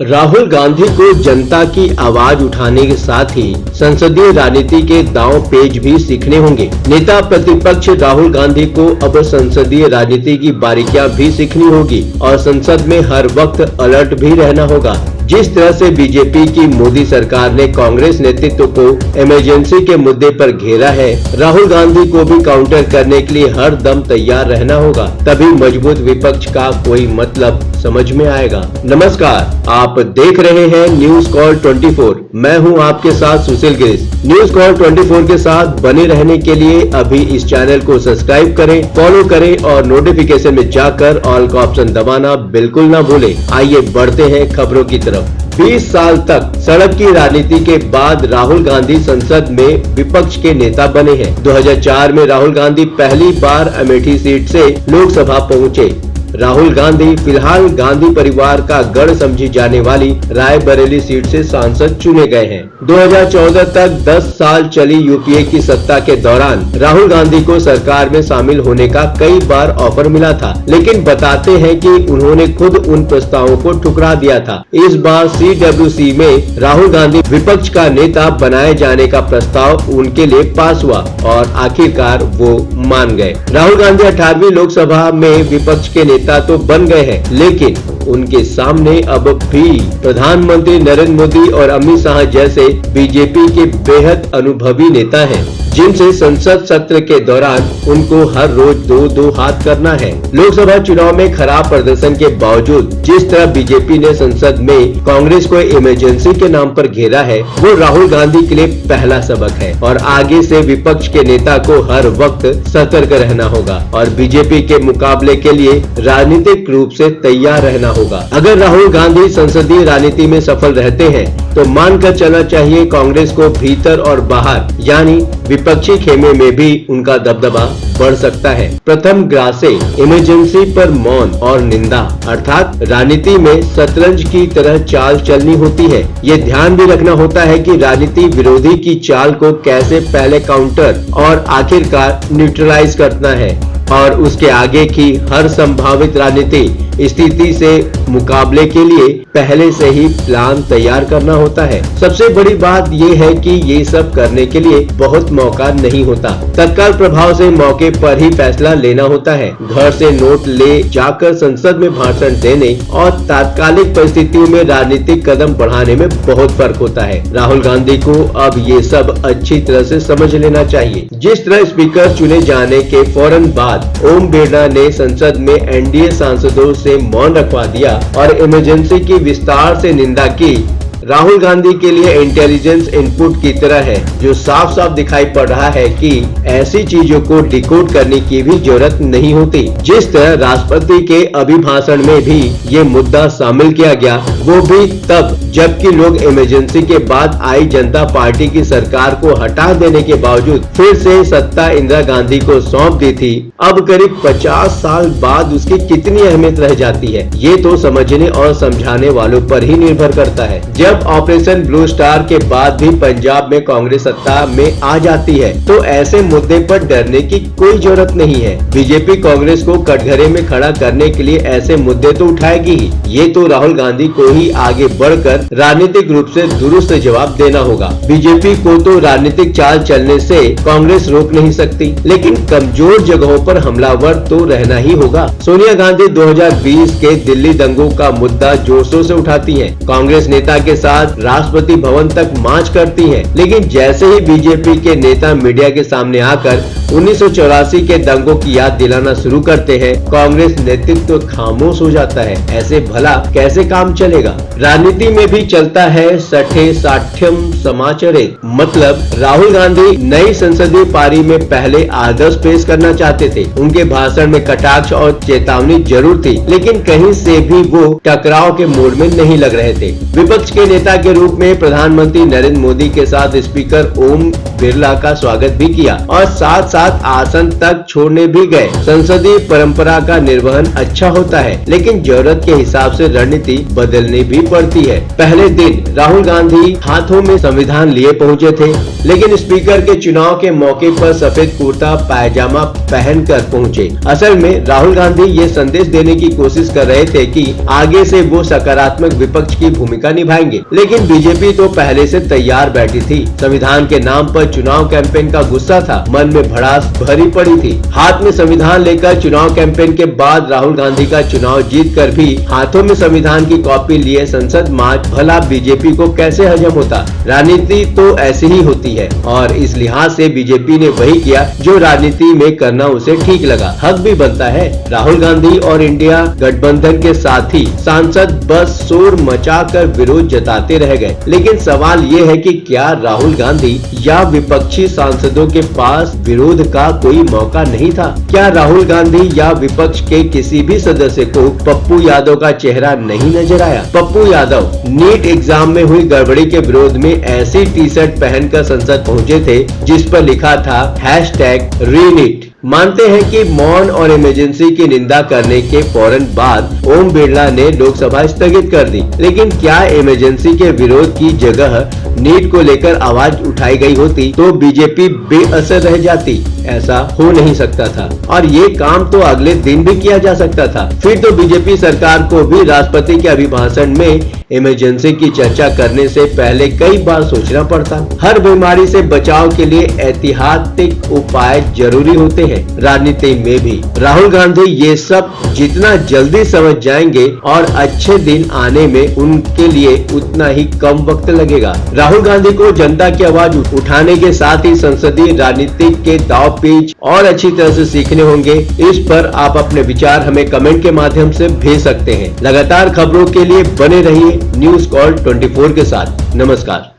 राहुल गांधी को जनता की आवाज उठाने के साथ ही संसदीय राजनीति के दांव पेच भी सीखने होंगे। नेता प्रतिपक्ष राहुल गांधी को अब संसदीय राजनीति की बारीकियां भी सीखनी होगी और संसद में हर वक्त अलर्ट भी रहना होगा। जिस तरह से बीजेपी की मोदी सरकार ने कांग्रेस नेतृत्व को इमरजेंसी के मुद्दे पर घेरा है, राहुल गांधी को भी काउंटर करने के लिए हर दम तैयार रहना होगा, तभी मजबूत विपक्ष का कोई मतलब समझ में आएगा। नमस्कार, आप देख रहे हैं न्यूज कॉल 24। मैं हूं आपके साथ सुशील गिरीश। न्यूज कॉल 24 के साथ बने रहने के लिए अभी इस चैनल को सब्सक्राइब करें, फॉलो करें और नोटिफिकेशन में जाकर ऑल का ऑप्शन दबाना बिल्कुल ना भूलें। आइए बढ़ते हैं खबरों की तरफ। 20 साल तक सड़क की राजनीति के बाद राहुल गांधी संसद में विपक्ष के नेता बने हैं। 2004 में राहुल गांधी पहली बार अमेठी सीट से लोकसभा पहुंचे। राहुल गांधी फिलहाल गांधी परिवार का गढ़ समझी जाने वाली रायबरेली सीट से सांसद चुने गए हैं। 2014 तक 10 साल चली यूपीए की सत्ता के दौरान राहुल गांधी को सरकार में शामिल होने का कई बार ऑफर मिला था, लेकिन बताते हैं कि उन्होंने खुद उन प्रस्तावों को ठुकरा दिया था। इस बार CWC में राहुल गांधी विपक्ष का नेता बनाए जाने का प्रस्ताव उनके लिए पास हुआ और आखिरकार वो मान गए। राहुल गांधी 18वीं लोकसभा में विपक्ष के नेता तो बन गए हैं, लेकिन उनके सामने अब भी प्रधानमंत्री नरेंद्र मोदी और अमित शाह जैसे बीजेपी के बेहद अनुभवी नेता हैं, जिनसे संसद सत्र के दौरान उनको हर रोज दो हाथ करना है। लोकसभा चुनाव में खराब प्रदर्शन के बावजूद जिस तरह बीजेपी ने संसद में कांग्रेस को इमरजेंसी के नाम पर घेरा है, वो राहुल गांधी के लिए पहला सबक है और आगे से विपक्ष के नेता को हर वक्त सतर्क रहना होगा और बीजेपी के मुकाबले के लिए राजनीतिक रूप से तैयार रहना होगा। अगर राहुल गांधी संसदीय राजनीति में सफल रहते हैं तो मानकर चलना चाहिए कांग्रेस को भीतर और बाहर यानी विपक्षी खेमे में भी उनका दबदबा बढ़ सकता है। प्रथम ग्रासे इमरजेंसी पर मौन और निंदा, अर्थात राजनीति में शतरंज की तरह चाल चलनी होती है। ये ध्यान भी रखना होता है कि राजनीति विरोधी की चाल को कैसे पहले काउंटर और आखिरकार न्यूट्रलाइज करना है और उसके आगे की हर संभावित राजनीति स्थिति से मुकाबले के लिए पहले से ही प्लान तैयार करना होता है। सबसे बड़ी बात यह है कि ये सब करने के लिए बहुत मौका नहीं होता। तत्काल प्रभाव से मौके पर ही फैसला लेना होता है। घर से नोट ले जाकर संसद में भाषण देने और तात्कालिक परिस्थितियों में राजनीतिक कदम बढ़ाने में बहुत फर्क होता है। राहुल गांधी को अब ये सब अच्छी तरह से समझ लेना चाहिए। जिस तरह स्पीकर चुने जाने के फौरन बाद ओम बिरला ने संसद में एनडीए सांसदों से मौन रखवा दिया और इमरजेंसी की विस्तार से निंदा की, राहुल गांधी के लिए इंटेलिजेंस इनपुट की तरह है, जो साफ साफ दिखाई पड़ रहा है कि ऐसी चीजों को डिकोड करने की भी जरूरत नहीं होती। जिस तरह राष्ट्रपति के अभिभाषण में भी ये मुद्दा शामिल किया गया, वो भी तब जबकि लोग इमरजेंसी के बाद आई जनता पार्टी की सरकार को हटा देने के बावजूद फिर से सत्ता इंदिरा गांधी को सौंप दी थी। अब करीब 50 साल बाद उसकी कितनी अहमियत रह जाती है, ये तो समझने और समझाने वालों पर ही निर्भर करता है। जब ऑपरेशन ब्लू स्टार के बाद भी पंजाब में कांग्रेस सत्ता में आ जाती है तो ऐसे मुद्दे पर डरने की कोई जरूरत नहीं है। बीजेपी कांग्रेस को कटघरे में खड़ा करने के लिए ऐसे मुद्दे तो उठाएगी ही। ये तो राहुल गांधी को ही आगे बढ़कर राजनीतिक रूप से दुरुस्त जवाब देना होगा। बीजेपी को तो राजनीतिक चाल चलने से कांग्रेस रोक नहीं सकती, लेकिन कमजोर जगहों पर हमलावर तो रहना ही होगा। सोनिया गांधी 2020 के दिल्ली दंगों का मुद्दा जोशों से उठाती हैं। कांग्रेस नेता के साथ राष्ट्रपति भवन तक मार्च करती हैं, लेकिन जैसे ही बीजेपी के नेता मीडिया के सामने आकर 1984 के दंगों की याद दिलाना शुरू करते हैं, कांग्रेस नेतृत्व खामोश हो जाता है। ऐसे भला कैसे काम चलेगा? राजनीति में भी चलता है सठे साठ्यम समाचरित, मतलब राहुल गांधी नई संसदीय पारी में पहले आदर्श पेश करना चाहते थे। उनके भाषण में कटाक्ष और चेतावनी जरूर थी, लेकिन कहीं से भी वो टकराव के मूड में नहीं लग रहे थे। विपक्ष के नेता के रूप में प्रधानमंत्री नरेंद्र मोदी के साथ स्पीकर ओम बिरला का स्वागत भी किया और साथ साथ आसन तक छोड़ने भी गए। संसदीय परंपरा का निर्वहन अच्छा होता है, लेकिन जरूरत के हिसाब से रणनीति बदलनी भी पड़ती है। पहले दिन राहुल गांधी हाथों में संविधान लिए पहुंचे थे, लेकिन स्पीकर के चुनाव के मौके पर सफेद कुर्ता पायजामा पहनकर पहुंचे। असल में राहुल गांधी ये संदेश देने की कोशिश कर रहे थे कि आगे से वो सकारात्मक विपक्ष की भूमिका निभाएंगे, लेकिन बीजेपी तो पहले से तैयार बैठी थी। संविधान के नाम पर चुनाव कैंपेन का गुस्सा था, मन में भड़ास भरी पड़ी थी। हाथ में संविधान लेकर चुनाव कैंपेन के बाद राहुल गांधी का चुनाव जीत कर भी हाथों में संविधान की कॉपी लिए संसद मार्च, भला बीजेपी को कैसे हजम होता। राजनीति तो ऐसी ही होती है और इस लिहाज से बीजेपी ने वही किया जो राजनीति में करना उसे ठीक लगा। हक भी बनता है। राहुल गांधी और इंडिया गठबंधन के साथी सांसद बस शोर मचाकर विरोध जताते रह गए, लेकिन सवाल ये है कि क्या राहुल गांधी या विपक्षी सांसदों के पास विरोध का कोई मौका नहीं था? क्या राहुल गांधी या विपक्ष के किसी भी सदस्य को पप्पू यादव का चेहरा नहीं नजर आया? पप्पू यादव नीट एग्जाम में हुई गड़बड़ी के विरोध में ऐसी टी शर्ट पहनकर संसद पहुंचे थे जिस पर लिखा था #ReNeet। मानते हैं कि मौन और इमरजेंसी की निंदा करने के फौरन बाद ओम बिरला ने लोकसभा स्थगित कर दी, लेकिन क्या इमरजेंसी के विरोध की जगह नीट को लेकर आवाज उठाई गई होती तो बीजेपी बेअसर रह जाती? ऐसा हो नहीं सकता था और ये काम तो अगले दिन भी किया जा सकता था। फिर तो बीजेपी सरकार को भी राष्ट्रपति के अभिभाषण में इमरजेंसी की चर्चा करने से पहले कई बार सोचना पड़ता। हर बीमारी से बचाव के लिए ऐतिहासिक उपाय जरूरी होते हैं, राजनीति में भी। राहुल गांधी ये सब जितना जल्दी समझ जाएंगे और अच्छे दिन आने में उनके लिए उतना ही कम वक्त लगेगा। राहुल गांधी को जनता की आवाज उठाने के साथ ही संसदीय राजनीति के दांव पेच और अच्छी तरह से सीखने होंगे। इस पर आप अपने विचार हमें कमेंट के माध्यम से भेज सकते हैं। लगातार खबरों के लिए बने रहिए न्यूज़ कॉल 24 के साथ। नमस्कार।